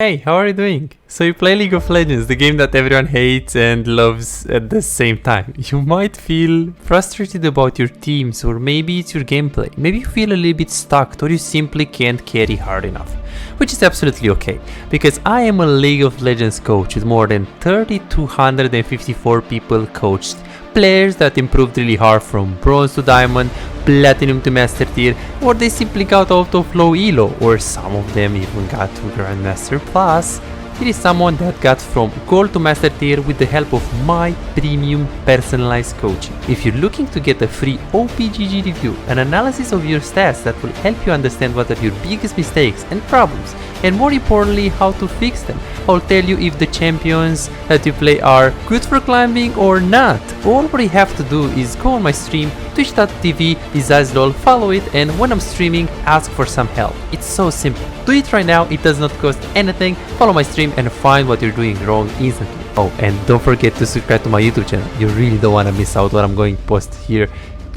Hey, how are you doing? So you play League of Legends, the game that everyone hates and loves at the same time. You might feel frustrated about your teams, or maybe it's your gameplay. Maybe you feel a little bit stuck, or you simply can't carry hard enough. Which is absolutely okay, because I am a League of Legends coach with more than 3,254 people coached. Players that improved really hard from bronze to diamond, platinum to master tier, or they simply got out of low elo, or some of them even got to grandmaster plus. Here is someone that got from gold to master tier with the help of my premium personalized coaching. If you're looking to get a free OPGG review, an analysis of your stats that will help you understand what are your biggest mistakes and problems, and more importantly how to fix them, I'll tell you if the champions that you play are good for climbing or not. All what you have to do is go on my stream, twitch.tv/izazlol, follow it, and when I'm streaming, ask for some help. It's so simple. Do it right now, it does not cost anything. Follow my stream and find what you're doing wrong instantly. Oh, and don't forget to subscribe to my YouTube channel. You really don't want to miss out what I'm going to post here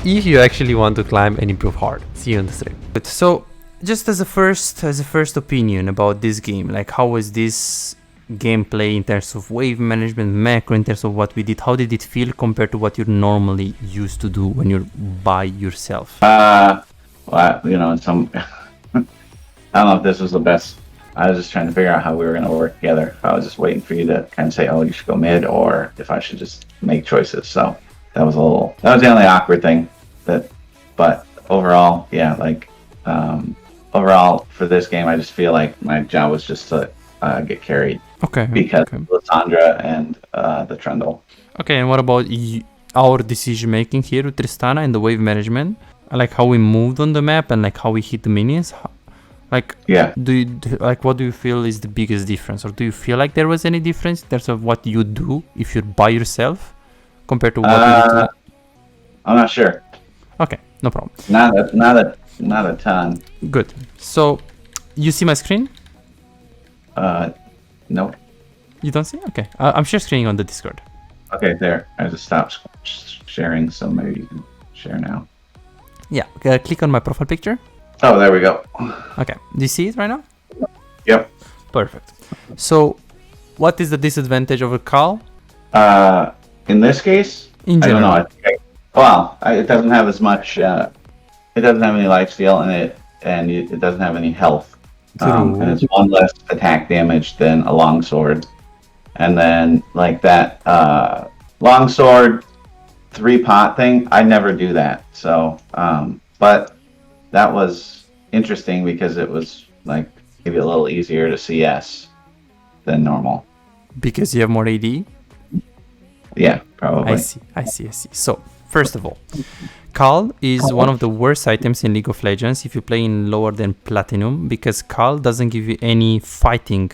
if you actually want to climb and improve hard. See you on the stream. So, just as a first opinion about this game, like how was this gameplay in terms of wave management, macro, in terms of what we did, how did it feel compared to what you're normally used to do when you're by yourself? Well, you know, I don't know if this was the best. I was just trying to figure out how we were going to work together. I was just waiting for you to kind of say, oh, you should go mid, or if I should just make choices. So that was the only awkward thing. But overall, yeah, like, overall for this game, I just feel like my job was just to get carried. Okay. Because of Lysandra and the Trundle. Okay, and what about our decision making here with Tristana and the wave management? Like how we moved on the map and like how we hit the minions? Like, yeah. What do you feel is the biggest difference? Or do you feel like there was any difference in terms of what you do if you're by yourself compared to what you do? I'm not sure. Okay, no problem. Not a ton. Good. So, you see my screen? No. You don't see? Okay. I'm share screening on the Discord. Okay, there. I just stopped sharing, so maybe you can share now. Yeah. Click on my profile picture. Oh, there we go. Okay. Do you see it right now? Yep. Perfect. So, what is the disadvantage over Carl? In this case? In general. I don't know. It doesn't have as much... it doesn't have any lifesteal in it, and it doesn't have any health. And it's one less attack damage than a longsword. And then, like that longsword 3-pot thing, I never do that. So, but that was interesting because it was like maybe a little easier to CS than normal. Because you have more AD? Yeah, probably. I see. So, first of all, Khal is one of the worst items in League of Legends if you play in lower than Platinum, because Khal doesn't give you any fighting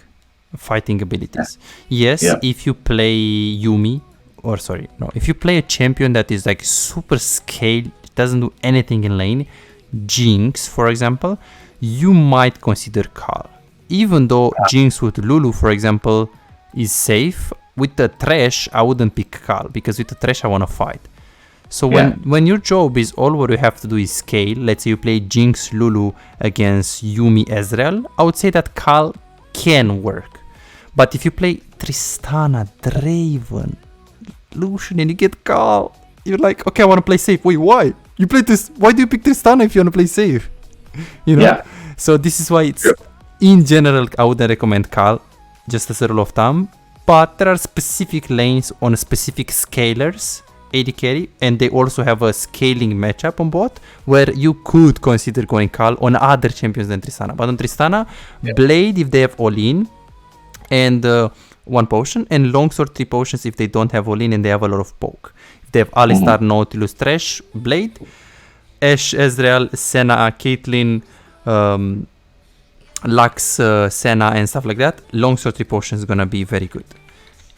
abilities. Yes, if you play Yumi, if you play a champion that is like super scaled, doesn't do anything in lane, Jinx, for example, you might consider Khal. Even though Jinx with Lulu, for example, is safe, with the Thresh, I wouldn't pick Khal, because with the Thresh, I want to fight. So when your job is all what you have to do is scale, let's say you play Jinx Lulu against Yumi Ezreal, I would say that Khal can work. But if you play Tristana, Draven, Lucian, and you get Khal, you're like, okay, I want to play safe. Wait, why? You play this? Why do you pick Tristana if you want to play safe? You know? Yeah. So this is why it's, in general, I wouldn't recommend Khal, just as a rule of thumb. But there are specific lanes on specific scalers, AD carry, and they also have a scaling matchup on bot where you could consider going Khal on other champions than Tristana. But on Tristana, Blade if they have all-in and 1 potion, and Longsword 3 potions if they don't have all-in and they have a lot of poke. If they have Alistar, Nautilus, Thresh, Blade, Ashe, Ezreal, Senna, Caitlyn, Lux, Senna and stuff like that, Longsword 3 potion is gonna be very good.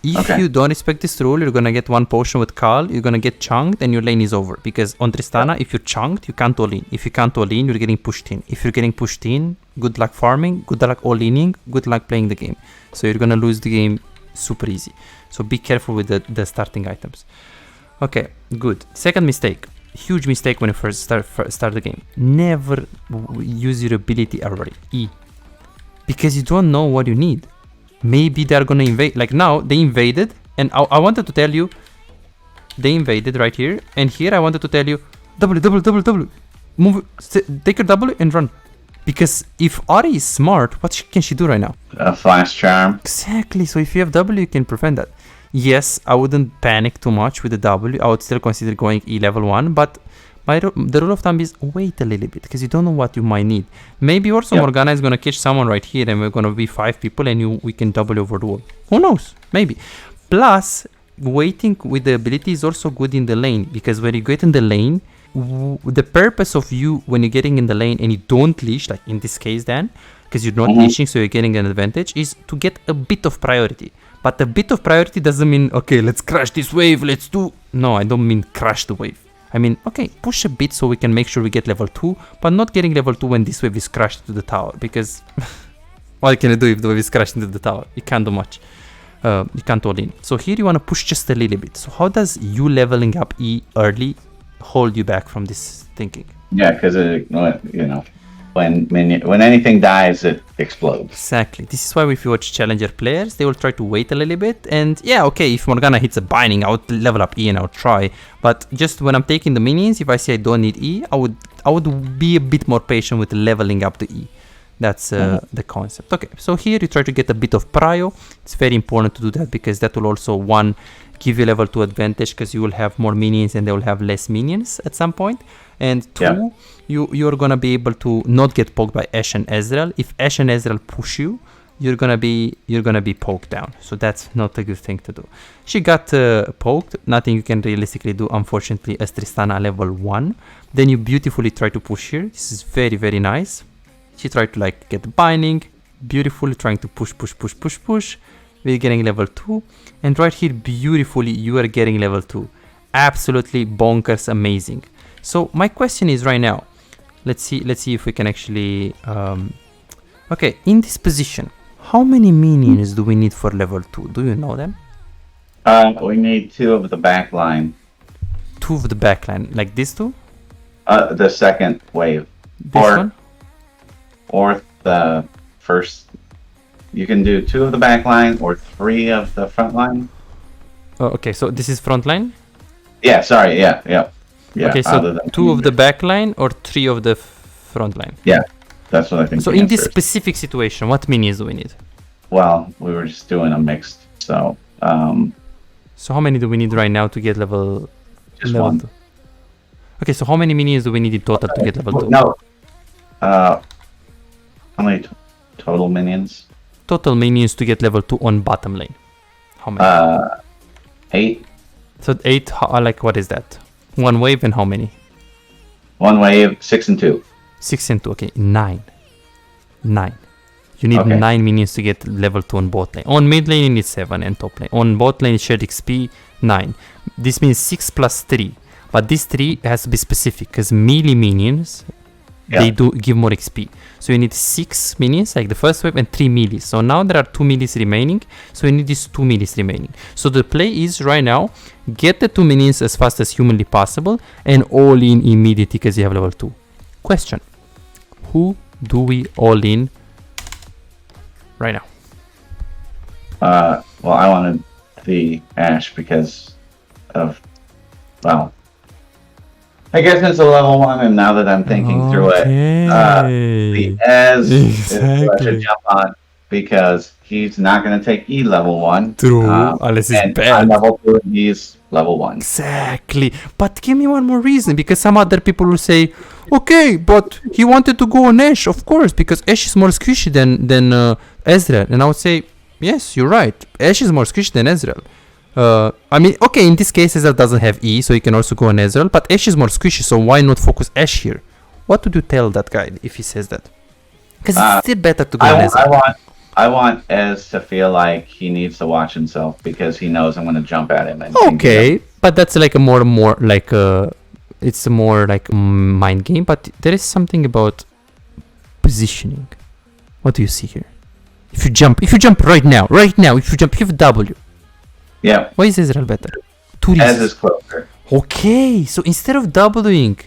If you don't respect this rule, you're gonna get 1 potion with Khal, you're gonna get chunked and your lane is over. Because on Tristana, if you're chunked, you can't all-in. If you can't all-in, you're getting pushed in. If you're getting pushed in, good luck farming, good luck all-inning, good luck playing the game. So you're gonna lose the game super easy. So be careful with the starting items. Okay, good. Second mistake. Huge mistake when you first start the game. Never use your ability early. E. Because you don't know what you need. maybe they're gonna invade. Like now, they invaded, and I wanted to tell you, they invaded right here, and here I wanted to tell you, W, move, take your W and run. Because if Ari is smart, what can she do right now? A flash charm. Exactly, so if you have W, you can prevent that. Yes, I wouldn't panic too much with the W. I would still consider going E level 1, but the rule of thumb is wait a little bit, because you don't know what you might need. Maybe also Morgana is going to catch someone right here, and we're going to be 5 people, and we can double over the wall. Who knows? Maybe. Plus, waiting with the ability is also good in the lane, because when you get in the lane, the purpose of you when you're getting in the lane and you don't leash, like in this case Dan, because you're not leashing, so you're getting an advantage, is to get a bit of priority. But a bit of priority doesn't mean, okay, let's crash this wave, let's do... No, I don't mean crash the wave. I mean, okay, push a bit so we can make sure we get level 2, but not getting level 2 when this wave is crashed to the tower, because what can you do if the wave is crashed into the tower? You can't do much. You can't all in. So here you want to push just a little bit. So how does you leveling up E early hold you back from this thinking? Yeah, because when anything dies, it explodes. Exactly. This is why if you watch challenger players, they will try to wait a little bit. And yeah, okay, if Morgana hits a binding, I would level up E and I would try. But just when I'm taking the minions, if I see I don't need E, I would be a bit more patient with leveling up the E. That's the concept. Okay, so here you try to get a bit of prio. It's very important to do that, because that will also, one, give you level 2 advantage, because you will have more minions and they will have less minions at some point. And 2, you're gonna be able to not get poked by Ashe and Ezreal. If Ashe and Ezreal push you, you're gonna be poked down. So that's not a good thing to do. She got poked. Nothing you can realistically do, unfortunately, as Tristana level 1. Then you beautifully try to push here. This is very, very nice. She tried to like get the binding, beautifully trying to push. We're getting level 2, and right here, beautifully, you are getting level 2. Absolutely bonkers, amazing. So my question is right now, let's see if we can actually, okay, in this position, how many minions do we need for level 2? Do you know them? We need 2 of the back line. 2 of the back line, like these 2? The second wave. This one? Or the first. You can do 2 of the back line or 3 of the front line. Oh, okay, so this is front line? Yeah, sorry, yeah. Okay, so 2 of the back line or 3 of the front line? Yeah, that's what I think. So in this specific situation, what minions do we need? Well, we were just doing a mixed, so... So how many do we need right now to get level... Just level 1. 2? Okay, so how many minions do we need in total to get level 2? No. How many total minions? Total minions to get level 2 on bottom lane. How many? 8. So 8, like what is that? 1 wave and how many? 1 wave, 6 and 2. 6 and 2, okay, 9. 9. You need 9 minions to get level 2 on bot lane. On mid lane you need 7 and top lane. On bot lane shared XP, 9. This means 6 plus 3. But this 3 has to be specific, because melee minions, they do give more XP. So you need 6 minions, like the first wave, and 3 melees. So now there are 2 melees remaining. So you need these 2 melees remaining. So the play is right now, get the 2 minions as fast as humanly possible, and all in immediately because you have level 2. Question. Who do we all in right now? Well, I wanted the Ashe because of, well, I guess it's a level 1, and now that I'm thinking through it, the Ez is what I should jump on, because he's not going to take E level 1. True, unless he's bad. I'm level 2 and he's level 1. Exactly. But give me one more reason, because some other people will say, okay, but he wanted to go on Ashe, of course, because Ashe is more squishy than Ezreal. And I would say, yes, you're right. Ashe is more squishy than Ezreal. I mean, okay, in this case, Ezreal doesn't have E, so you can also go on Ezreal, but Ashe is more squishy, so why not focus Ashe here? What would you tell that guy if he says that? Because it's still better to go on Ezreal. I want Ez to feel like he needs to watch himself, because he knows I'm going to jump at him. And okay, but that's like a more like it's a more like mind game, but there is something about positioning. What do you see here? If you jump right now, if you have W. Yeah. Why is Ezreal better? 2 reasons. Ez is closer. Okay, so instead of Wing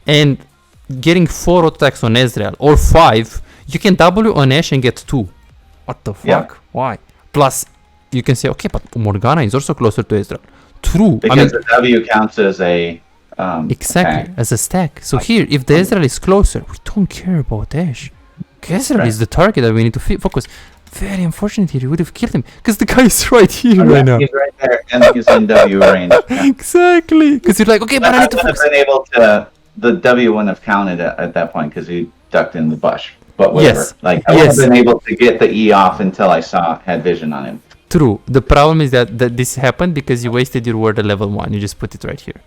and getting 4 auto attacks on Ezreal, or 5, you can W on Ashe and get 2. What the fuck? Yeah. Why? Plus, you can say, okay, but Morgana is also closer to Ezreal. True. Because the W counts as a exactly attack. as a stack. So here, if the Ezreal is closer, we don't care about Ashe. Ezreal is the target that we need to focus. Very unfortunate here. You would have killed him because the guy is right here right now. He's right there, and he's in W range. Exactly. Because you're like, okay, but I need to would have focus. been able to. The W wouldn't have counted at that point because he ducked in the bush. But whatever. Yes. Like I would have been able to get the E off until I had vision on him. True. The problem is that this happened because you wasted your word at level 1. You just put it right here.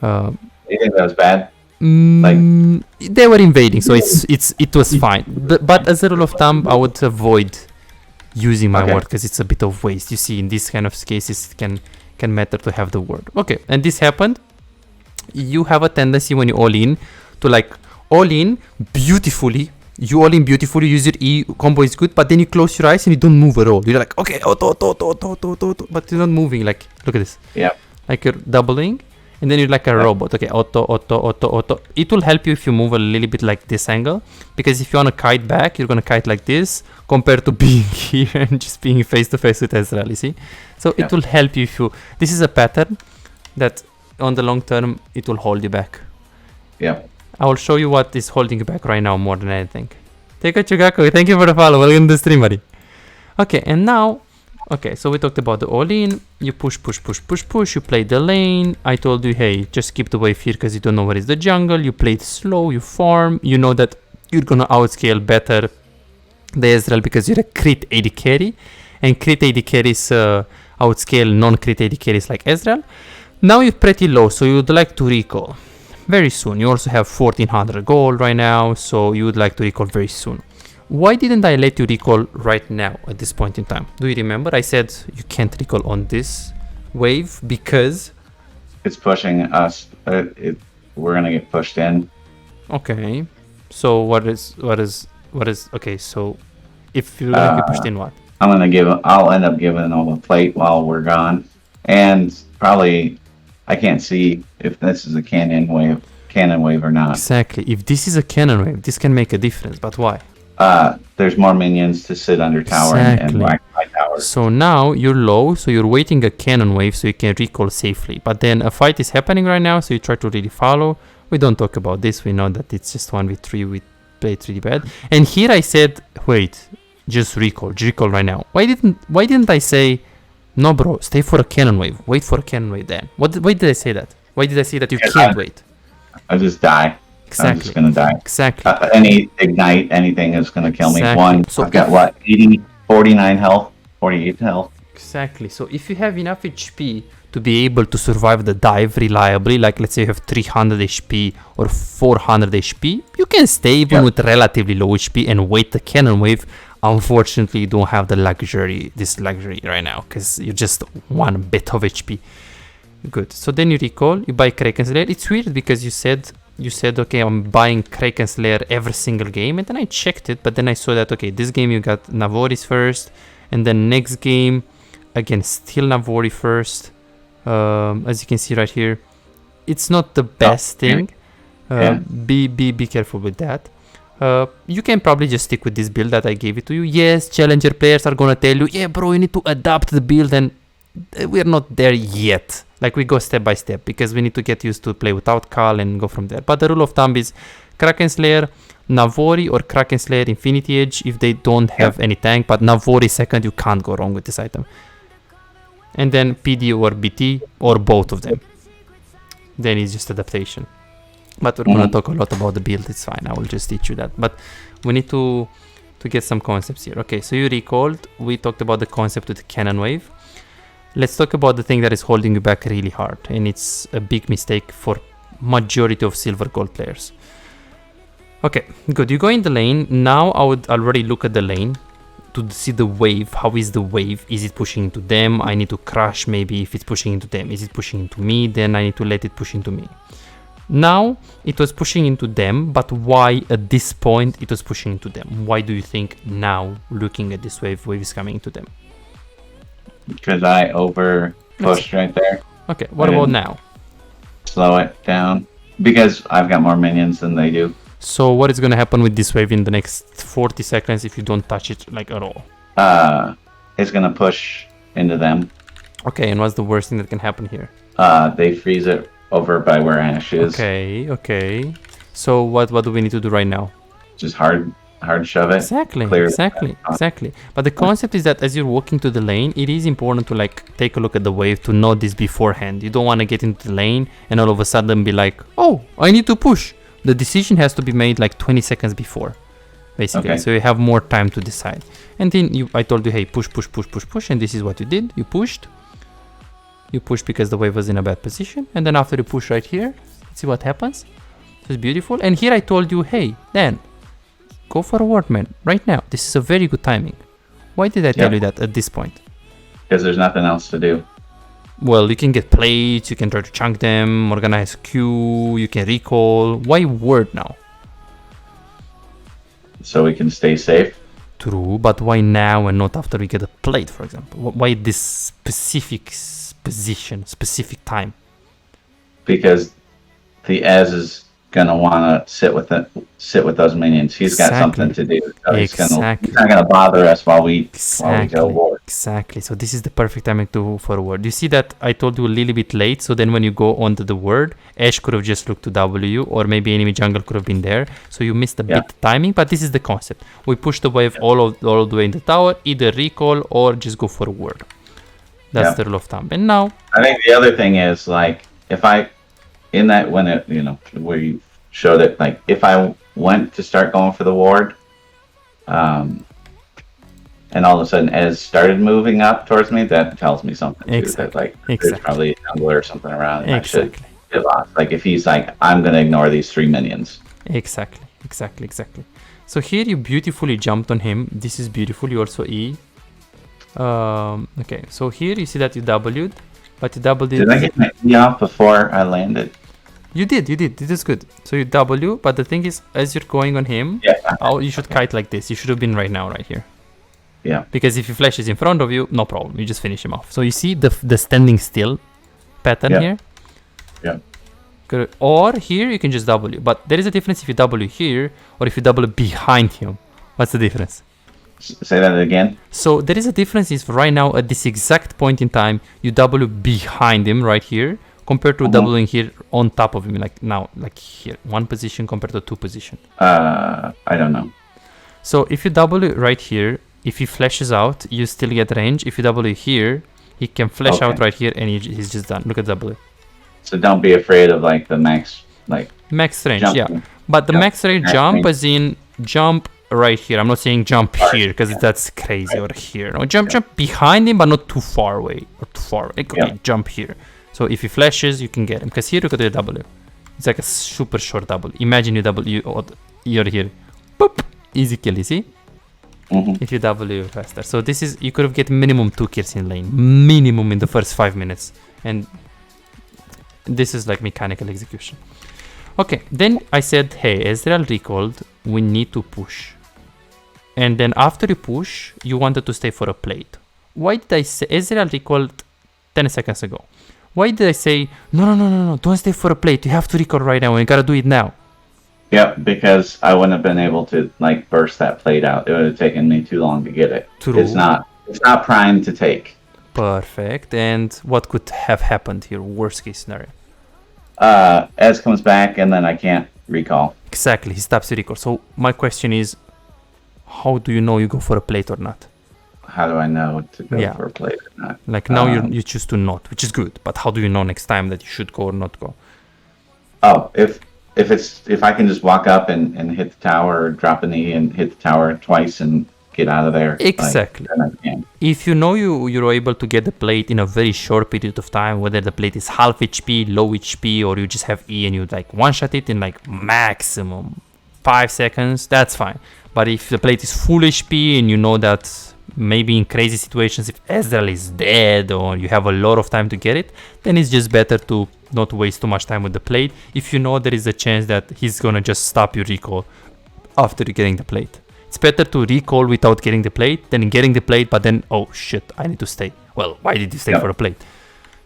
You think that was bad? They were invading, so it was fine. But as a rule of thumb, I would avoid using my word because it's a bit of waste. You see, in these kind of cases, it can matter to have the word. Okay, and this happened. You have a tendency when you all in to like all in beautifully. You all in beautifully, use your E, combo is good, but then you close your eyes and you don't move at all. You're like, okay, auto, but you're not moving. Like, look at this. Yeah. Like you're doubling, and then you're like a robot. Okay, auto. It will help you if you move a little bit like this angle, because if you want to kite back, you're going to kite like this, compared to being here and just being face to face with Ezreal, you see? So it will help you if you... This is a pattern that on the long term, it will hold you back. Yeah. I will show you what is holding you back right now more than anything. Take a Chugaku, thank you for the follow. Welcome to the stream, buddy. Okay, and now, okay, so we talked about the all-in. You push, you play the lane. I told you, hey, just keep the wave here because you don't know where is the jungle. You play it slow, you farm. You know that you're gonna outscale better the Ezreal because you're a crit AD carry. And crit AD carries outscale non-crit AD carries like Ezreal. Now you're pretty low, so you would like to recall very soon. You also have 1400 gold right now, so you would like to recall very soon. Why didn't I let you recall right now at this point in time? Do you remember? I said you can't recall on this wave because it's pushing us. We're gonna get pushed in. Okay. So what is okay, so if you're gonna get pushed in, what? I'll end up giving them a plate while we're gone. And probably I can't see if this is a cannon wave or not. Exactly. If this is a cannon wave, this can make a difference. But why? There's more minions to sit under tower and whack my tower. So now you're low, so you're waiting a cannon wave so you can recall safely. But then a fight is happening right now, so you try to really follow. We don't talk about this. We know that it's just 1v3. We played really bad. And here I said, wait, just recall right now. Why didn't I say, no, bro, stay for a cannon wave. Wait for a cannon wave then. Why did I say that? Why did I say that you can't wait? I just die. Exactly. I'm just gonna die. Exactly. Any ignite, anything is gonna kill me. Exactly. So I've got what, 80, 49 health, 48 health. Exactly. So if you have enough HP to be able to survive the dive reliably, like let's say you have 300 HP or 400 HP, you can stay even with relatively low HP and wait the cannon wave. Unfortunately, you don't have this luxury right now because you're just one bit of HP. Good. So then you recall, you buy Kraken Slayer. It's weird because you said, okay, I'm buying Kraken Slayer every single game, and then I checked it, but then I saw that, okay, this game you got Navoris first, and then next game, again, still Navori first. As you can see right here, it's not the best thing. Be careful with that. You can probably just stick with this build that I gave it to you. Yes, challenger players are gonna tell you, yeah, bro, you need to adapt the build, and we're not there yet. Like, we go step by step because we need to get used to play without Khal and go from there. But the rule of thumb is Kraken Slayer, Navori, or Kraken Slayer Infinity Edge if they don't have any tank. But Navori second, you can't go wrong with this item. And then PD or BT or both of them. Then it's just adaptation. But we're gonna talk a lot about the build. It's fine. I will just teach you that. But we need to get some concepts here. Okay, so you recalled. We talked about the concept with the cannon wave. Let's talk about the thing that is holding you back really hard, and it's a big mistake for majority of silver gold players. Okay, good. You go in the lane. Now I would already look at the lane to see the wave. How is the wave? Is it pushing into them? I need to crash maybe if it's pushing into them. Is it pushing into me? Then I need to let it push into me. Now it was pushing into them, but why at this point it was pushing into them? Why do you think now, looking at this wave is coming to them? Because I over pushed right there. Okay, what about now? Slow it down. Because I've got more minions than they do. So what is going to happen with this wave in the next 40 seconds if you don't touch it like at all? is gonna push into them. Okay, and what's the worst thing that can happen here? They freeze it over by where Ash is. Okay. So what do we need to do right now? Just hard shove it. Exactly. But the concept is that as you're walking to the lane, it is important to like take a look at the wave to know this beforehand. You don't want to get into the lane and all of a sudden be like, oh, I need to push. The decision has to be made like 20 seconds before, basically. Okay. So you have more time to decide. And then I told you, hey, push. And this is what you did. You pushed. You pushed because the wave was in a bad position. And then after you push right here, let's see what happens. It's beautiful. And here I told you, hey, Dan, go forward, man, right now. This is a very good timing. Why did I tell you that at this point? Because there's nothing else to do. Well, you can get plates, you can try to chunk them, organize queue, you can recall. Why word now? So we can stay safe. True, but why now and not after we get a plate, for example? Why this specific position, specific time? Because the Ez is gonna want to sit with those minions. He's got something to do. So he's not gonna bother us while we go war. Exactly. So this is the perfect timing to forward. You see that I told you a little bit late. So then when you go onto the word, Ash could have just looked to W, or maybe enemy jungle could have been there. So you missed a bit timing. But this is the concept. We push the wave all the way in the tower, either recall or just go forward. That's the rule of thumb. And now I think the other thing is like if I. In that, when it, where you showed it, like if I went to start going for the ward, and all of a sudden Ez started moving up towards me, that tells me something too. That like there's probably a jungler or something around, and I should get lost. Like if he's like, I'm gonna ignore these 3 minions. Exactly. So here you beautifully jumped on him. This is beautiful. You also E. Okay, so here you see that you W'd, but you W'd. Did I get my E off before I landed? You did. This is good. So you W, but the thing is, as you're going on him, you should kite like this. You should have been right now, right here. Yeah. Because if he flashes in front of you, no problem. You just finish him off. So you see the standing still pattern here? Yeah. Good. Or here you can just W. But there is a difference if you W here or if you W behind him. What's the difference? Say that again. So there is a difference if right now at this exact point in time, you W behind him right here, compared to doubling here on top of him, like now, like here, 1 position compared to 2 position. I don't know. So if you double it right here, if he flashes out, you still get range. If you double it here, he can flash out right here and he's just done. Look at W. So don't be afraid of like the max range, jump. But the max range jump as in jump right here. I'm not saying jump here because that's crazy, or here. No, jump behind him, but not too far away or too far. Okay, jump here. So if he flashes, you can get him. Because here, look at the W. It's like a super short double. Imagine you double, you're here. Boop! Easy kill, you see? If you W faster. So this is, you could have get minimum 2 kills in lane. Minimum in the first 5 minutes. And this is like mechanical execution. Okay, then I said, hey, Ezreal recalled, we need to push. And then after you push, you wanted to stay for a plate. Why did I say, Ezreal recalled 10 seconds ago. Why did I say, no, don't stay for a plate. You have to recall right now and you gotta do it now. Yeah, because I wouldn't have been able to like burst that plate out. It would have taken me too long to get it. True. It's not primed to take. Perfect. And what could have happened here? Worst case scenario. Ez comes back and then I can't recall. Exactly, he stops the recall. So my question is, how do you know you go for a plate or not? How do I know to go for a plate or not? Like now you choose to not, which is good. But how do you know next time that you should go or not go? Oh, if I can just walk up and hit the tower or drop a knee and hit the tower twice and get out of there. Exactly. If you know you're able to get the plate in a very short period of time, whether the plate is half HP, low HP, or you just have E and you like one-shot it in like maximum 5 seconds, that's fine. But if the plate is full HP and you know that maybe in crazy situations, if Ezreal is dead or you have a lot of time to get it, then it's just better to not waste too much time with the plate if you know there is a chance that he's gonna just stop your recall after getting the plate. It's better to recall without getting the plate than getting the plate, but then, oh shit, I need to stay. Well, why did you stay for a plate?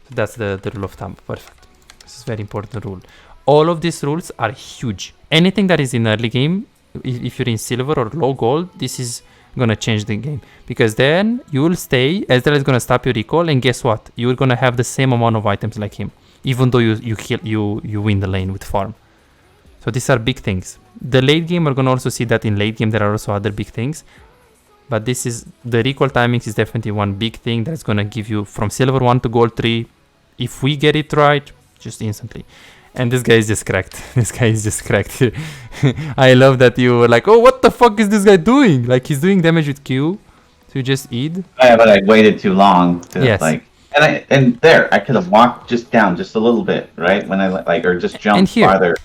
So that's the rule of thumb. Perfect. This is a very important rule. All of these rules are huge. Anything that is in early game, if you're in silver or low gold, this is gonna change the game, because then you will stay. Ezreal is gonna stop your recall, and guess what? You're gonna have the same amount of items like him, even though you win the lane with farm. So these are big things. The late game, we're gonna also see that in late game there are also other big things, but this is the recall timings is definitely one big thing that's gonna give you from silver 1 to gold 3. If we get it right, just instantly. And this guy is just cracked. This guy is just cracked. I love that you were like, oh, what the fuck is this guy doing? Like, he's doing damage with Q. So you just eat. Yeah, but I waited too long to Yes. like, and there, I could have walked just down just a little bit, right? When I like, or just And jumped here. farther.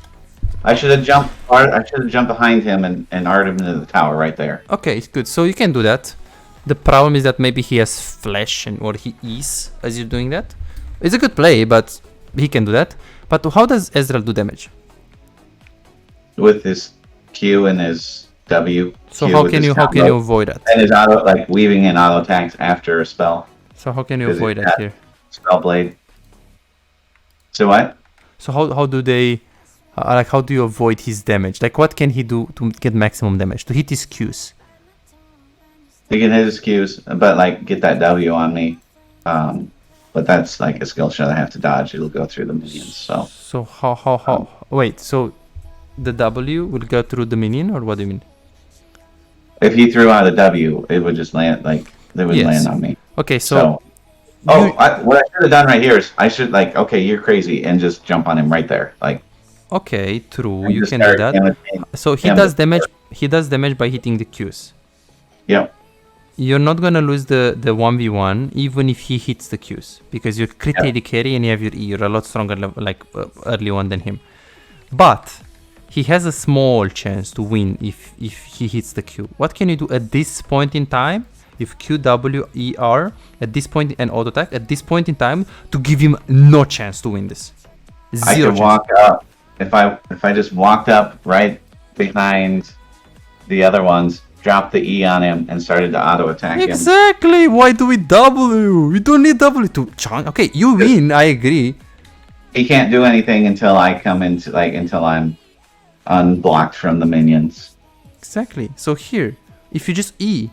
I should have jumped. I should have jumped behind him and arred him into the tower right there. Okay, it's good. So you can do that. The problem is that maybe he has flash or he is as you're doing that. It's a good play, but he can do that. But how does Ezreal do damage? With his Q and his W. So Q how with can his you combo, avoid that? And his auto, like weaving in auto attacks after a spell. So how can you Because avoid it that has- here? Spell blade. So what? So how do they like how do you avoid his damage? Like what can he do to get maximum damage? To hit his Qs. He can hit his Qs, but like get that W on me. But that's like a skill shot I have to dodge. It'll go through the minions. So So wait, so the W will go through the minion, or what do you mean? if he threw out a W, it would just land like they would Yes. land on me. Okay, So, so what I should have done right here is I should like, okay, you're crazy, and just jump on him right there. Like okay, true, and you just can do start that. damaging So he him. does damage. He does damage by hitting the Qs. Yep. You're not gonna lose the 1v1 even if he hits the Qs, because you're crit Yeah. AD carry and you have your E. You're a lot stronger early on than him. But he has a small chance to win if he hits the Q. What can you do at this point in time? If Q, W, E, R at this point and auto attack at this point in time to give him no chance to win this. I Zero could chance. walk up if I just walked up right behind the other ones, dropped the E on him, and started to auto attack him. Exactly. Why do we W? We don't need W to chunk. Okay, you win. I agree. He can't do anything until I come into until I'm unblocked from the minions. Exactly. So here, if you just E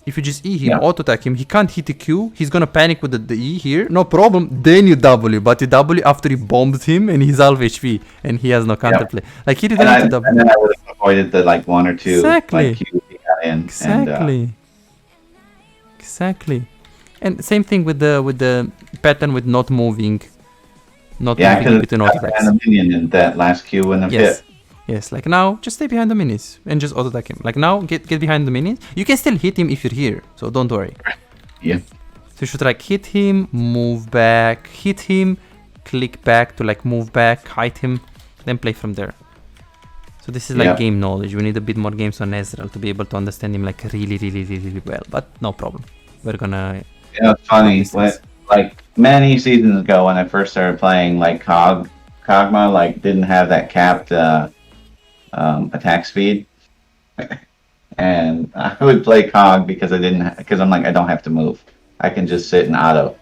him, Yeah. auto attack him, he can't hit the Q. He's gonna panic with the E here. No problem. Then you W, but you W after you bombed him and he's half HP and he has no counterplay. Like he And, didn't need to W. and then I would have avoided the like one or two Exactly. like Qs he got in. Exactly. Exactly. And same thing with the pattern with not moving. Not Yeah, I moving could between have auto got attacks. behind the minion and that last Q wouldn't have Yes. hit. Yes, like now, just stay behind the minis and just auto attack him. Like now, get behind the minis. You can still hit him if you're here, so don't worry. Yeah. So you should like hit him, move back, hit him, click back to like move back, hide him, then play from there. So this is like Yeah. game knowledge. We need a bit more games on Ezreal to be able to understand him like really well. But no problem. We're gonna. You know, it's funny. This When, is- like many seasons ago, when I first started playing, like Kog'Maw, like didn't have that capped attack speed, and I would play Cog because I'm like I don't have to move. I can just sit and auto.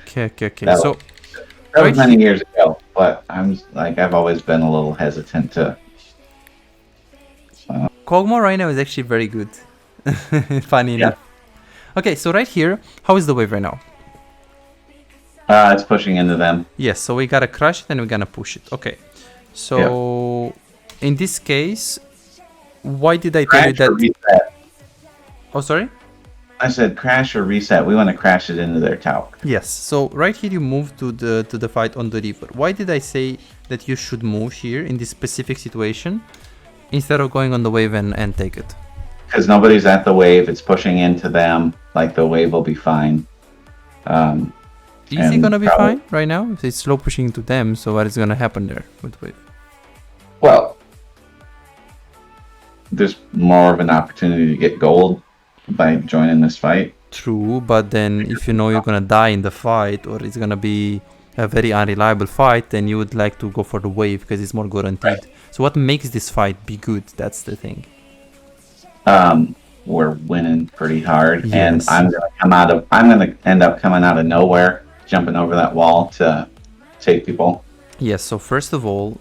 Okay. That So That was Right. many years ago, but I've always been a little hesitant to. Kog'Maw right now is actually very good. Funny Yeah. enough. Okay, so right here, how is the wave right now? It's pushing into them. Yes, so we gotta crush it and we're gonna push it. Okay. So in this case, why did I tell you Crash or that? reset. Oh, sorry? I said crash or reset. We want to crash it into their tower. Yes. So right here you move to the fight on the river. Why did I say that you should move here in this specific situation instead of going on the wave and take it? Because nobody's at the wave, it's pushing into them. Like the wave will be fine. Is it And gonna be probably- fine right now? If it's slow pushing into them, so what is gonna happen there with wave? Well, there's more of an opportunity to get gold by joining this fight. True, but then if you know you're gonna die in the fight or it's gonna be a very unreliable fight, then you would like to go for the wave because it's more guaranteed. So what makes this fight be good? That's the thing. We're winning pretty hard, Yes. and I'm gonna end up coming out of nowhere, jumping over that wall to take people. Yes, so first of all,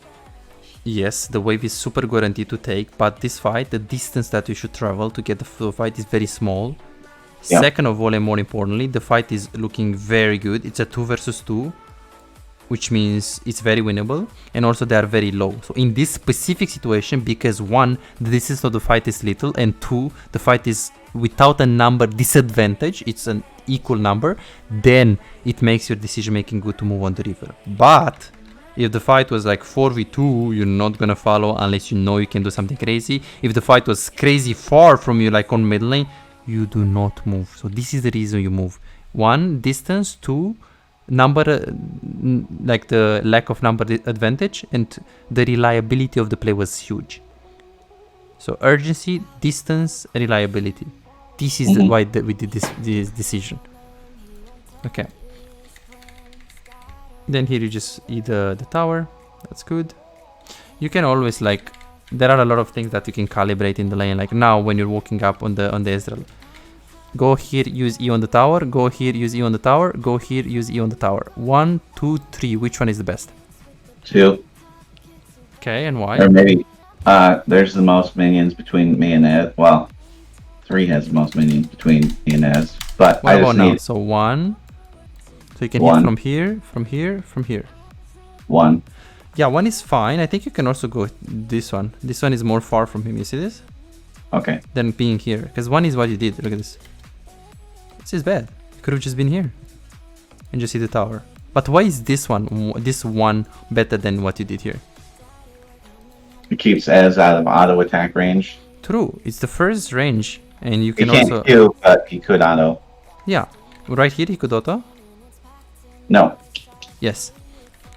Yes, the wave is super guaranteed to take, but this fight, the distance that you should travel to get the fight is very small. Yep. Second of all, and more importantly, the fight is looking very good. It's a 2 versus 2, which means it's very winnable, and also they are very low. So in this specific situation, because 1, the distance of the fight is little, and 2, the fight is without a number disadvantage, it's an equal number, then it makes your decision making good to move on the river. But if the fight was like 4v2, you're not gonna follow unless you know you can do something crazy. If the fight was crazy far from you, like on mid lane, you do not move. So this is the reason you move. 1, distance. 2, number, like the lack of number advantage, and the reliability of the play was huge. So urgency, distance, reliability. This is why we did this decision. Okay. Then here you just eat the tower. That's good. You can always like, there are a lot of things that you can calibrate in the lane. Like now when you're walking up on the Ezreal, go here, use E on the tower. Go here, use E on the tower. Go here, use E on the tower. 1, 2, 3. Which one is the best? 2. Okay, and why? Or maybe there's the most minions between me and Ez. Well, 3 has the most minions between me and Ez. But What I about just now? need So 1. So you can 1. hit from here, from here, from here. 1. Yeah, 1 is fine. I think you can also go this one. This one is more far from him. You see this? Okay. Than being here. Because 1 is what you did. Look at this. This is bad. You could have just been here. And just hit the tower. But why is this one better than what you did here? It keeps Ez out of auto attack range. True. It's the first range. And you He can can't also... Q, but he could auto. Yeah. Right here he could auto. No. Yes.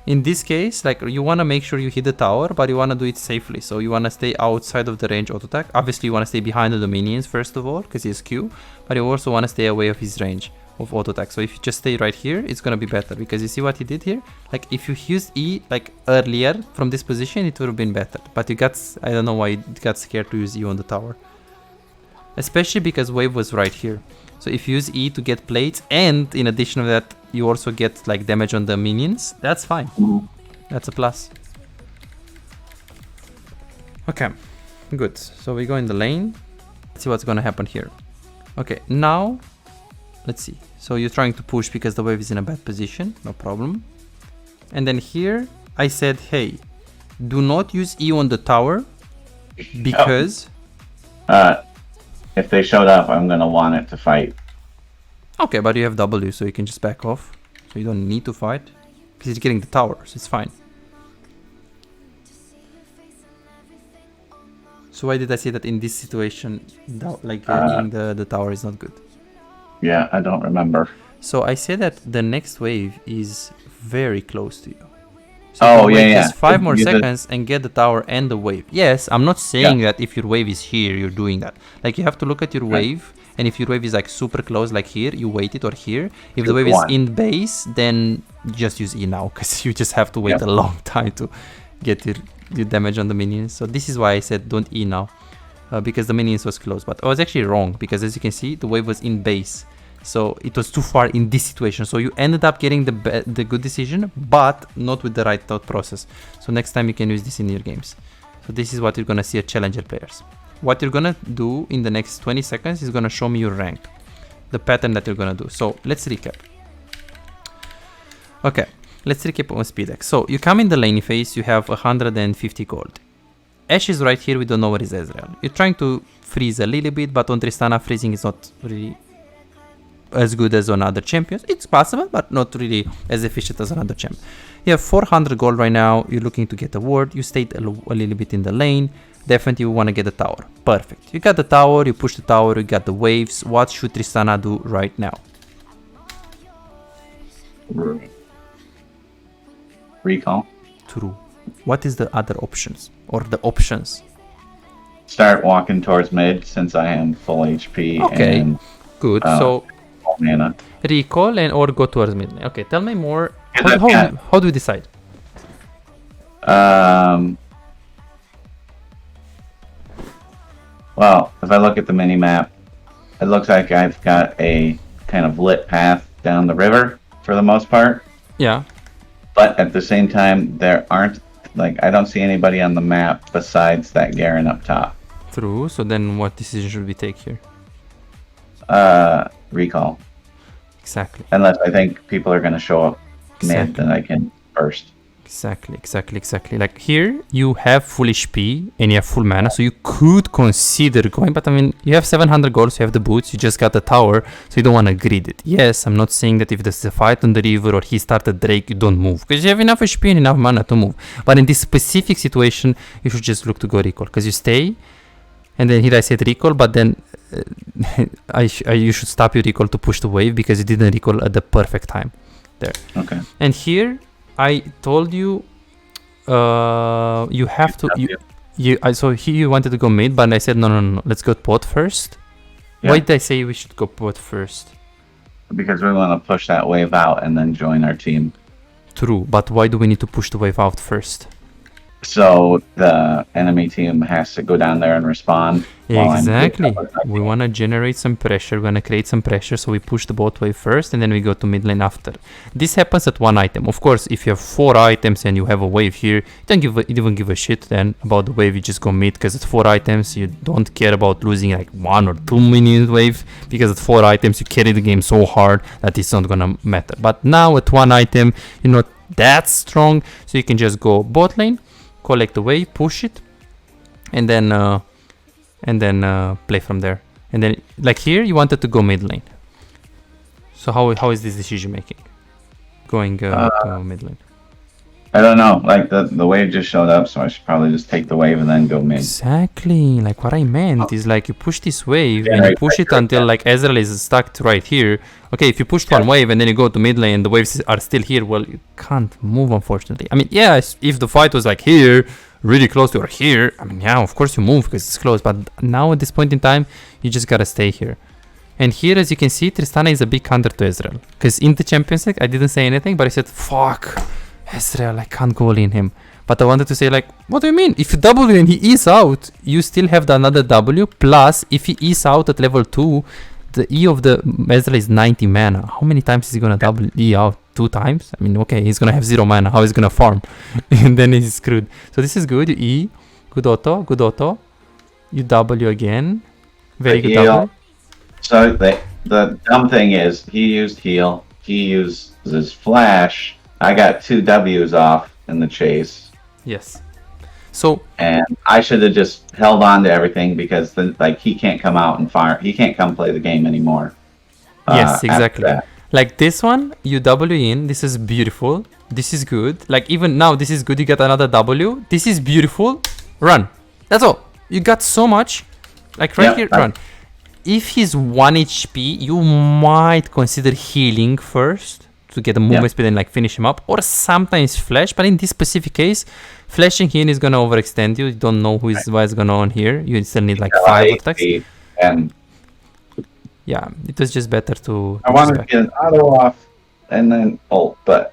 In this case, like you want to make sure you hit the tower, but you want to do it safely. So you want to stay outside of the range auto attack. Obviously, you want to stay behind the minions first of all, because he's Q. But you also want to stay away of his range of auto attack. So if you just stay right here, it's going to be better. Because you see what he did here? Like if you used E like earlier from this position, it would have been better. But you got, I don't know why you got scared to use E on the tower. Especially because wave was right here. So if you use E to get plates, and in addition to that, you also get like damage on the minions, that's fine. That's a plus. Okay, good. So we go in the lane. Let's see what's gonna happen here. Okay, now, let's see. So you're trying to push because the wave is in a bad position, no problem. And then here, I said, hey, do not use E on the tower because... If they showed up, I'm gonna want it to fight. Okay, but you have W, so you can just back off. So you don't need to fight. Because he's getting the tower, so it's fine. So why did I say that in this situation, eating the tower is not good? Yeah, I don't remember. So I said that the next wave is very close to you. So just 5 more seconds and get the tower and the wave. Yes, I'm not saying that if your wave is here, you're doing that. Like you have to look at your wave, and if your wave is like super close, like here, you wait it, or here. If the wave is in base, then just use E now, because you just have to wait a long time to get your damage on the minions. So this is why I said don't E now, because the minions was close. But I was actually wrong, because as you can see, the wave was in base. So it was too far in this situation. So you ended up getting the good decision, but not with the right thought process. So next time you can use this in your games. So this is what you're gonna see at challenger players. What you're gonna do in the next 20 seconds is gonna show me your rank, the pattern that you're gonna do. So let's recap. Okay, let's recap on SpeedX. So you come in the lane phase, you have 150 gold. Ashe is right here, we don't know where is Ezreal. You're trying to freeze a little bit, but on Tristana freezing is not really as good as on other champions. It's possible, but not really as efficient as another champ. You have 400 gold right now. You're looking to get a ward. You stayed a little bit in the lane. Definitely you want to get the tower. Perfect. You got the tower, you push the tower, you got the waves. What should Tristana do right now? Recall. True. What is the other options? Or the options? Start walking towards mid since I am full HP. Okay, and, good. So mana. Recall and or go towards mid. Okay, tell me more. How do we decide? Well, if I look at the mini map, it looks like I've got a kind of lit path down the river for the most part. Yeah. But at the same time, there aren't Like, I don't see anybody on the map besides that Garen up top. True. So then what decision should we take here? Recall. Exactly. Unless I think people are going to show up mid, then I can burst. Exactly. Like here, you have full HP and you have full mana, so you could consider going. But I mean, you have 700 gold, so you have the boots, you just got the tower, so you don't want to grid it. Yes, I'm not saying that if there's a fight on the river or he started Drake, you don't move, because you have enough HP and enough mana to move. But in this specific situation, you should just look to go recall, because you stay, and then here I said recall, but then you should stop your recall to push the wave, because you didn't recall at the perfect time. There. Okay. And here, I told you, you have to. So here you wanted to go mid, but I said no. Let's go bot first. Yeah. Why did I say we should go bot first? Because we want to push that wave out and then join our team. True, but why do we need to push the wave out first? So the enemy team has to go down there and respond. Exactly. We want to generate some pressure. We want to create some pressure, so we push the bot wave first, and then we go to mid lane after. This happens at one item. Of course, if you have 4 items and you have a wave here, you don't give a shit then about the wave. You just go mid, because at 4 items you don't care about losing like 1 or 2 minute wave, because at 4 items you carry the game so hard that it's not gonna matter. But now at 1 item, you're not that strong, so you can just go bot lane, collect the wave, push it, and then play from there. And then like here you wanted to go mid lane, so how is this decision making going to mid lane? I don't know, like the wave just showed up, so I should probably just take the wave and then go mid. Exactly, like what I meant is like you push this wave and you push it until like Ezreal is stuck right here. Okay, if you pushed one wave and then you go to mid lane and the waves are still here, well, you can't move, unfortunately. I mean, yeah, if the fight was like here, really close to or here, I mean, yeah, of course you move because it's close, but now at this point in time, you just gotta stay here. And here, as you can see, Tristana is a big counter to Ezreal, because in the Champions League, I didn't say anything, but I said, fuck, Ezreal, I can't go in him. But I wanted to say, like, what do you mean? If you W and he is out, you still have the another W, plus if he is out at level 2, the E of the Ezreal is 90 mana. How many times is he gonna double E out? 2 times? I mean, okay, he's gonna have 0 mana. How is he gonna farm? And then he's screwed. So this is good. You E, good auto. You W again. Very good W. So the dumb thing is, he used heal. He used his flash. I got 2 W's off in the chase. Yes. So and I should have just held on to everything, because then, like, he can't come out and fire. He can't come play the game anymore. Yes, exactly. Like this one, you W in. This is beautiful. This is good. Like even now, this is good. You get another W. This is beautiful. Run. That's all. You got so much. Like right here, run. If he's 1 HP, you might consider healing first to get a movement speed and like finish him up, or sometimes flash. But in this specific case, flashing here is gonna overextend you. You don't know what is going on here. You still need like 5 attacks. And yeah, it was just better to. I wanted to get an auto off and then ult, but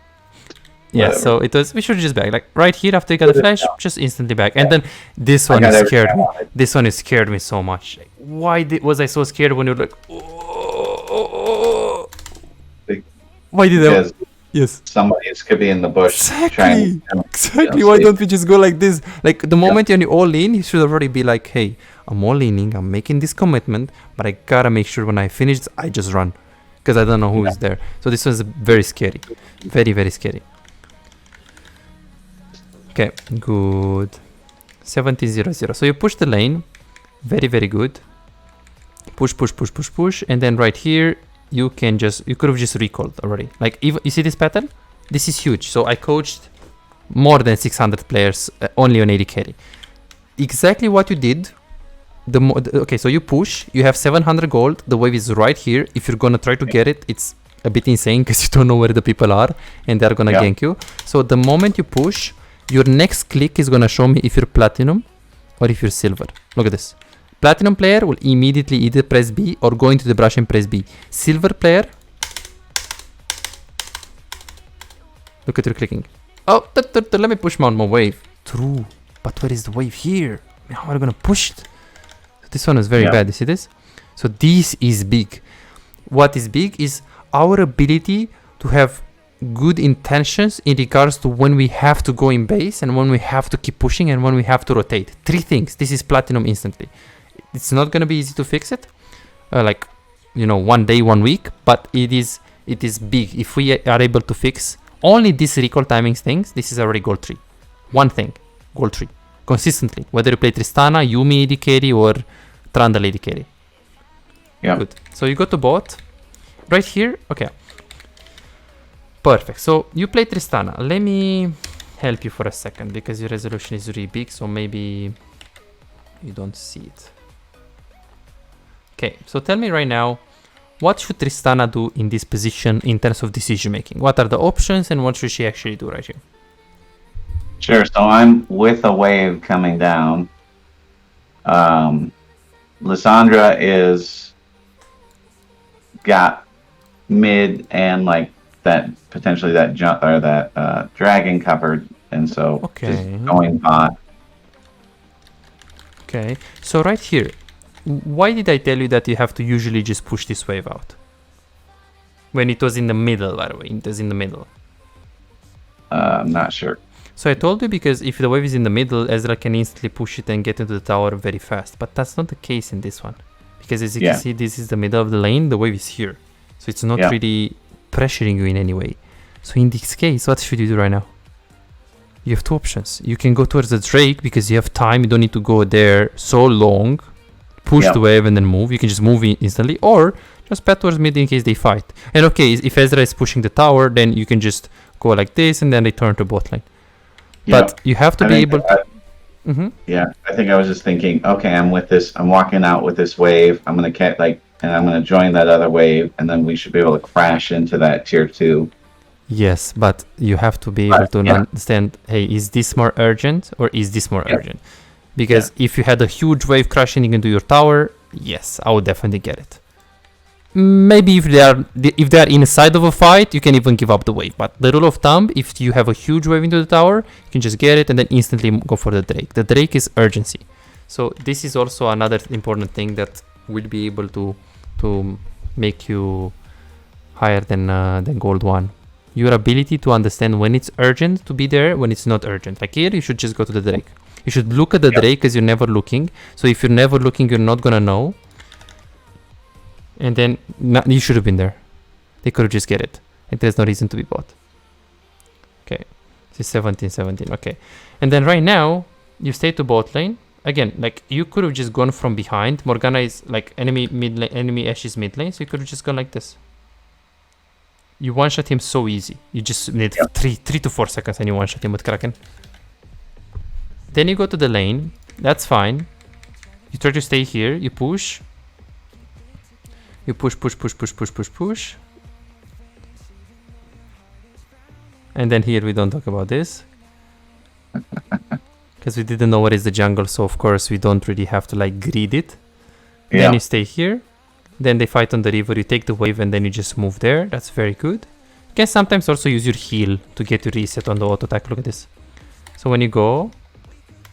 yeah, so it was. We should just back like right here after you got the flash, just instantly back. And then this one is scared me. This one is scared me so much. Like, why was I so scared when you were like? Oh. Why did I? Yes. Somebody could be in the bush. Exactly. Why don't we just go like this? Like the moment you're all in, you should already be like, hey, I'm all leaning. I'm making this commitment, but I gotta make sure when I finish, I just run, because I don't know who is there. So this was very scary, very very scary. Okay, good. 17-0-0. So you push the lane, very very good. Push, and then right here. You could have just recalled already. Like, even you see this pattern? This is huge. So I coached more than 600 players only on AD carry. Exactly what you did. Okay, so you push. You have 700 gold. The wave is right here. If you're gonna try to get it, it's a bit insane because you don't know where the people are and they're gonna gank you. So the moment you push, your next click is gonna show me if you're platinum or if you're silver. Look at this. Platinum player will immediately either press B or go into the brush and press B. Silver player, look at your clicking. Oh, let me push my wave. True, but where is the wave here? How are we gonna push it? This one is very bad. You see this? So this is big. What is big is our ability to have good intentions in regards to when we have to go in base and when we have to keep pushing and when we have to rotate. 3 things. This is platinum instantly. It's not going to be easy to fix it, like, you know, 1 day, 1 week, but it is big. If we are able to fix only these recall timings things, this is already gold 3. One thing, gold 3. Consistently, whether you play Tristana, Yumi AD carry or Trundle AD carry. Yeah. Good. So you go to bot. Right here, okay. Perfect. So you play Tristana. Let me help you for a second because your resolution is really big, so maybe you don't see it. Okay, so tell me right now, what should Tristana do in this position in terms of decision making? What are the options and what should she actually do right here? Sure. So I'm with a wave coming down. Lysandra is got mid and like that potentially that jump or that dragon covered, and so just going bot. Okay, so right here, why did I tell you that you have to usually just push this wave out? When it was in the middle, by the way, it was in the middle. I'm not sure. So I told you because if the wave is in the middle, Ezreal can instantly push it and get into the tower very fast. But that's not the case in this one. Because as you can see, this is the middle of the lane, the wave is here. So it's not really pressuring you in any way. So in this case, what should you do right now? You have 2 options. You can go towards the Drake because you have time, you don't need to go there so long. Push the wave and then move. You can just move instantly. Or just pat towards mid in case they fight. And okay, if Ezreal is pushing the tower, then you can just go like this and then return to bot lane. But you have to be able to... Yeah, I think I was just thinking, okay, I'm walking out with this wave. I'm going to and I'm going to join that other wave, and then we should be able to crash into that tier 2. Yes, but you have to be able to understand, hey, is this more urgent or is this more urgent? Because if you had a huge wave crashing into your tower, yes, I would definitely get it. Maybe if they are inside of a fight, you can even give up the wave. But the rule of thumb, if you have a huge wave into the tower, you can just get it and then instantly go for the Drake. The Drake is urgency. So this is also another important thing that will be able to make you higher than gold 1. Your ability to understand when it's urgent to be there, when it's not urgent. Like here, you should just go to the Drake. You should look at the Drake because you're never looking. So if you're never looking, you're not gonna know. And then you should have been there. They could have just get it. Like there's no reason to be bought. Okay, this is 17. Okay, and then right now you stay to bot lane again. Like you could have just gone from behind. Morgana is like enemy mid lane, enemy Ashe is mid lane, so you could have just gone like this. You one shot him so easy. You just need 3 to 4 seconds and you one shot him with Kraken. Then you go to the lane. That's fine. You try to stay here. You push. You push. And then here we don't talk about this. Because we didn't know what is the jungle, so of course we don't really have to like greed it. Then you stay here. Then they fight on the river, you take the wave and then you just move there. That's very good. You can sometimes also use your heal to get your reset on the auto attack. Look at this. So when you go,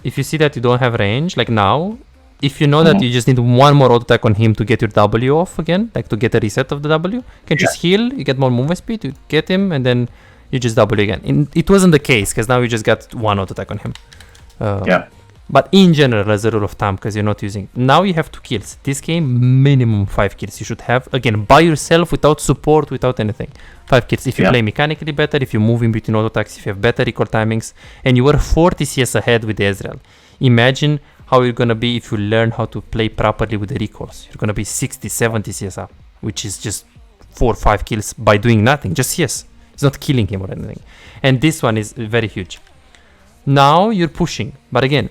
if you see that you don't have range, like now, if you know that you just need one more auto attack on him to get your W off again, like to get a reset of the W, you can just heal, you get more movement speed, you get him, and then you just W again. It wasn't the case, because now you just got one auto attack on him. But in general, as a rule of thumb, because you're not using... Now you have 2 kills. This game, minimum 5 kills you should have. Again, by yourself, without support, without anything. 5 kills. If you play mechanically better, if you move in between auto attacks, if you have better recall timings, and you were 40 CS ahead with Ezreal. Imagine how you're going to be if you learn how to play properly with the recalls. You're going to be 60, 70 CS up, which is just 4 or 5 kills by doing nothing. Just CS. It's not killing him or anything. And this one is very huge. Now you're pushing. But again,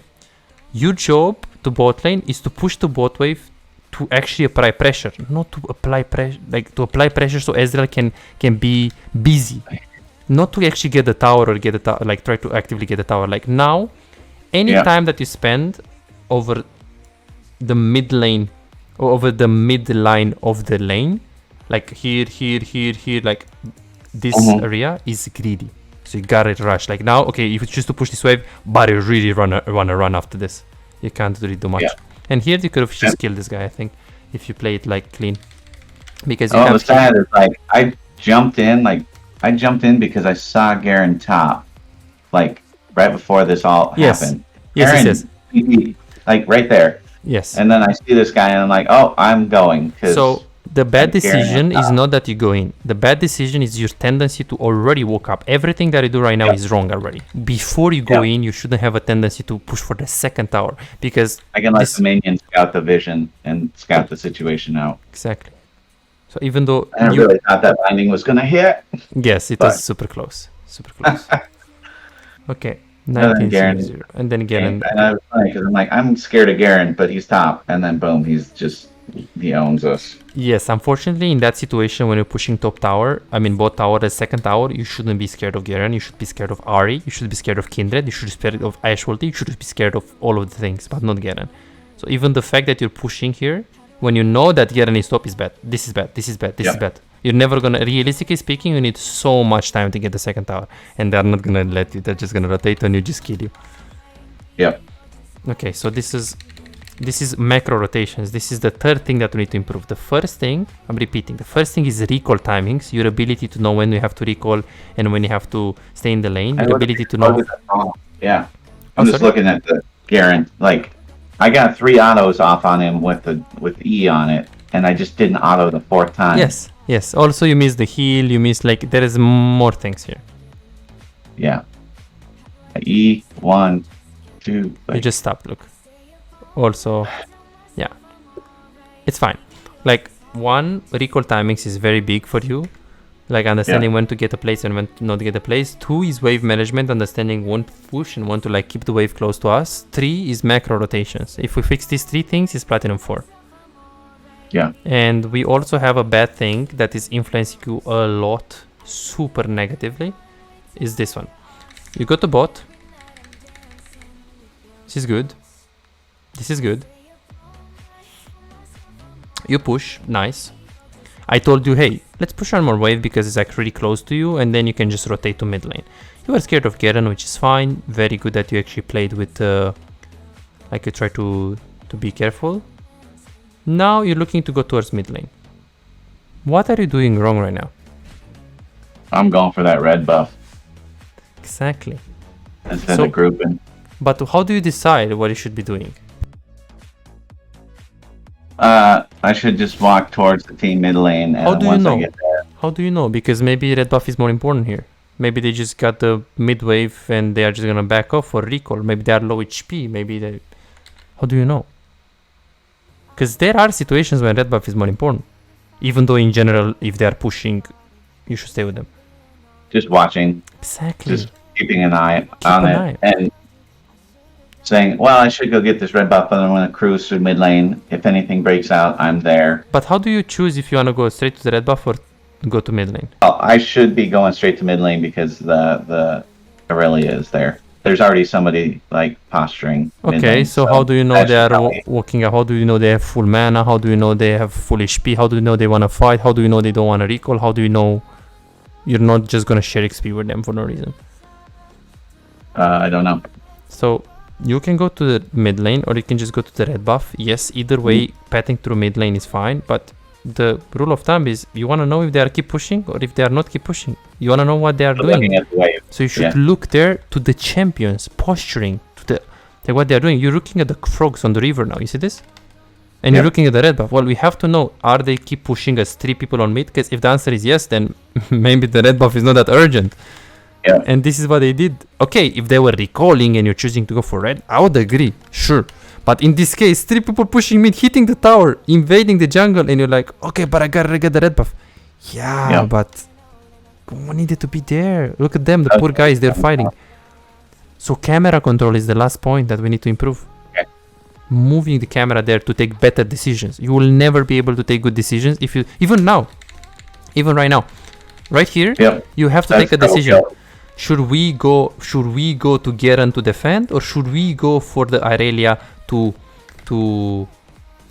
your job to bot lane is to push the bot wave to actually apply pressure, not to apply pressure, like to apply pressure so Ezreal can be busy, not to actually get the tower or get the tower, like try to actively get the tower. Like now, any time that you spend over the mid lane or over the mid line of the lane, like here, like this area is greedy. So you gotta rush. Like now, okay, if you choose to push this wave, but you really wanna run after this. You can't really do much. And here you could have just killed this guy, I think, if you play it like clean. Because you the sad is like I jumped in like I jumped in because I saw Garen top, like right before this all happened. Yes. Garen, yes. Like right there. Yes. And then I see this guy and I'm like, oh, I'm going. So the bad like, decision is not that you go in. The bad decision is your tendency to already walk up. Everything that you do right now is wrong already. Before you go in, you shouldn't have a tendency to push for the second tower because I can let the minion scout the vision and scout the situation out. Exactly. So even though I really thought that binding was gonna hit. Yes, it was super close. Super close. Okay. 19-0. And then Garen. And I was funny because I'm like, I'm scared of Garen, but he's top. And then boom, he owns us. Yes, unfortunately, in that situation, when you're pushing top tower, I mean bot tower, the second tower, you shouldn't be scared of Garen. You should be scared of Ahri. You should be scared of Kindred. You should be scared of Ashwalti. You should be scared of all of the things, but not Garen. So even the fact that you're pushing here, when you know that Garen is top, is bad. This is bad. This is bad. This is bad. You're never gonna, realistically speaking, you need so much time to get the second tower, and they're not gonna let you. They're just gonna rotate on you, just kill you. Yep. Okay, so this is macro rotations. This is the third thing that we need to improve. The first thing, I'm repeating, the first thing is recall timings, your ability to know when you have to recall and when you have to stay in the lane, your ability to know. Yeah. I'm just looking at the Garen. Like, I got 3 autos off on him with E on it, and I just didn't auto the 4th time. Yes. Also, you miss the heal, you miss, like, there is more things here. Yeah. E, 1, 2. You just stop, look. Also, yeah. It's fine. Like, one, recall timings is very big for you. Like, understanding when to get a place and when to not get a place. 2 is wave management, understanding when to push and when to, like, keep the wave close to us. 3 is macro rotations. If we fix these 3 things, it's Platinum 4. Yeah. And we also have a bad thing that is influencing you a lot, super negatively, is this one. You go to bot. This is good. This is good. You push, nice. I told you, hey, let's push on more wave because it's like really close to you, and then you can just rotate to mid lane. You were scared of Garen, which is fine. Very good that you actually played with, like you try to be careful. Now you're looking to go towards mid lane. What are you doing wrong right now? I'm going for that red buff. Exactly. Instead of grouping. But how do you decide what you should be doing? I should just walk towards the team mid lane. And How do you once know? I get there, How do you know? Because maybe red buff is more important here. Maybe they just got the mid wave and they are just gonna back off for recall. Maybe they are low HP. Maybe they. How do you know? Because there are situations when red buff is more important. Even though in general, if they are pushing, you should stay with them. just watching. Exactly. Just keeping an eye on it. And saying, well, I should go get this red buff, but I'm going to cruise through mid lane. If anything breaks out, I'm there. But how do you choose if you want to go straight to the red buff or go to mid lane? Well, I should be going straight to mid lane because the Aurelia is there. There's already somebody like posturing. Okay, so how do you know they are walking out? How do you know they have full mana? How do you know they have full HP? How do you know they want to fight? How do you know they don't want to recall? How do you know you're not just going to share XP with them for no reason? I don't know. So you can go to the mid lane or you can just go to the red buff. Yes, either way, patting through mid lane is fine, but the rule of thumb is you want to know if they are keep pushing or if they are not keep pushing. You want to know what they are doing. So you should look there to the champions posturing to the what they are doing. You're looking at the frogs on the river now. You see this? And you're looking at the red buff. Well, we have to know, are they keep pushing us 3 people on mid? Because if the answer is yes, then maybe the red buff is not that urgent. Yeah. And this is what they did. Okay, if they were recalling and you're choosing to go for red, I would agree. Sure. But in this case, 3 people pushing mid, hitting the tower, invading the jungle, and you're like, okay, but I gotta get the red buff. Yeah. But we needed to be there. Look at them, the poor guys, they're fighting. So camera control is the last point that we need to improve. Okay. Moving the camera there to take better decisions. You will never be able to take good decisions if you, even right now, right here, you have to take a decision. Should we go to Garen to defend, or should we go for the Aurelia to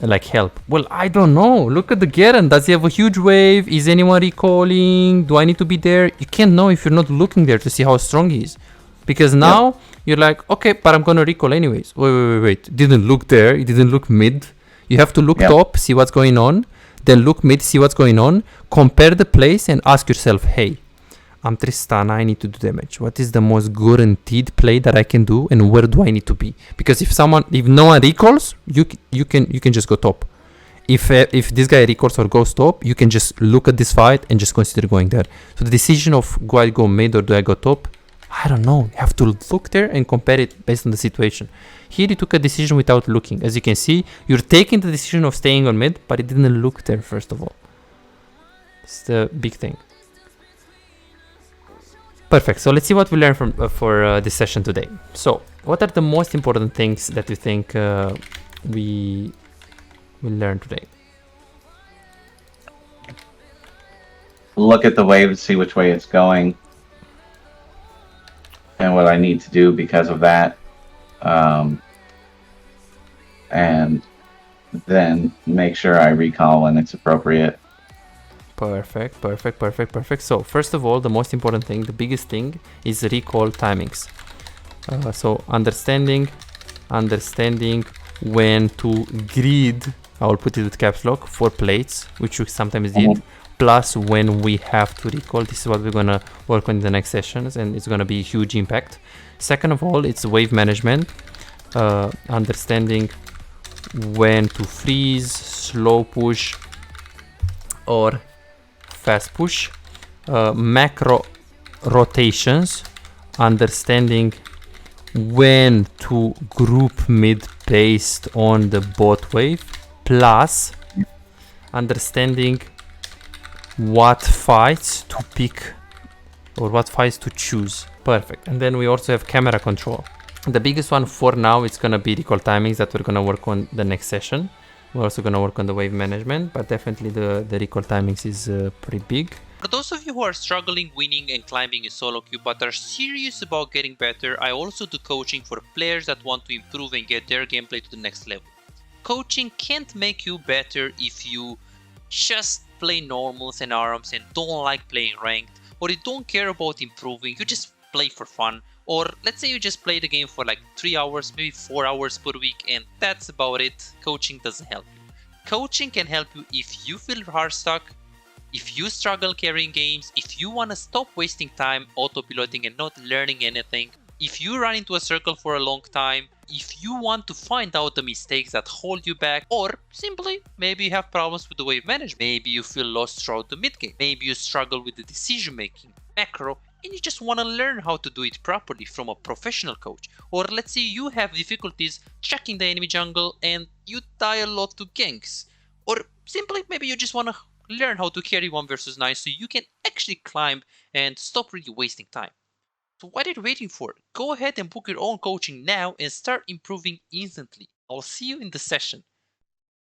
like help? Well, I don't know. Look at the Garen. Does he have a huge wave? Is anyone recalling? Do I need to be there? You can't know if you're not looking there to see how strong he is. Because now you're like, okay, but I'm gonna recall anyways. Wait. Didn't look there. It didn't look mid. You have to look top, see what's going on. Then look mid, see what's going on. Compare the place and ask yourself, hey, I'm Tristana, I need to do damage. What is the most guaranteed play that I can do, and where do I need to be? Because if no one recalls, you can just go top. If this guy recalls or goes top, you can just look at this fight and just consider going there. So the decision of do I go mid or do I go top, I don't know. You have to look there and compare it based on the situation. Here you took a decision without looking. As you can see, you're taking the decision of staying on mid, but it didn't look there first of all. It's the big thing. Perfect. So let's see what we learned from for this session today. So what are the most important things that you think we learned today? Look at the wave, see which way it's going, and what I need to do because of that. And then make sure I recall when it's appropriate. Perfect. So first of all, the most important thing, the biggest thing is recall timings. So understanding when to grid, I will put it with caps lock, 4 plates, which we sometimes did, plus when we have to recall. This is what we're gonna work on in the next sessions, and it's gonna be a huge impact. Second of all, it's wave management, understanding when to freeze, slow push, or fast push. Macro rotations, understanding when to group mid based on the bot wave, plus understanding what fights to pick or what fights to choose. Perfect. And then we also have camera control. The biggest one for now is gonna be recall timings that we're gonna work on the next session. We're also gonna work on the wave management, but definitely the recall timings is pretty big. For those of you who are struggling winning and climbing in solo queue but are serious about getting better, I also do coaching for players that want to improve and get their gameplay to the next level. Coaching can't make you better if you just play normals and ARAMs and don't like playing ranked, or you don't care about improving, you just play for fun. Or let's say you just play the game for like 3 hours, maybe 4 hours per week, and that's about it. Coaching doesn't help you. Coaching can help you if you feel hard stuck, if you struggle carrying games, if you want to stop wasting time auto-piloting and not learning anything, if you run into a circle for a long time, if you want to find out the mistakes that hold you back, or simply maybe you have problems with the wave management, maybe you feel lost throughout the mid game, maybe you struggle with the decision making, macro, and you just want to learn how to do it properly from a professional coach. Or let's say you have difficulties checking the enemy jungle and you die a lot to ganks. Or simply maybe you just want to learn how to carry 1 versus 9 so you can actually climb and stop really wasting time. So what are you waiting for? Go ahead and book your own coaching now and start improving instantly. I'll see you in the session.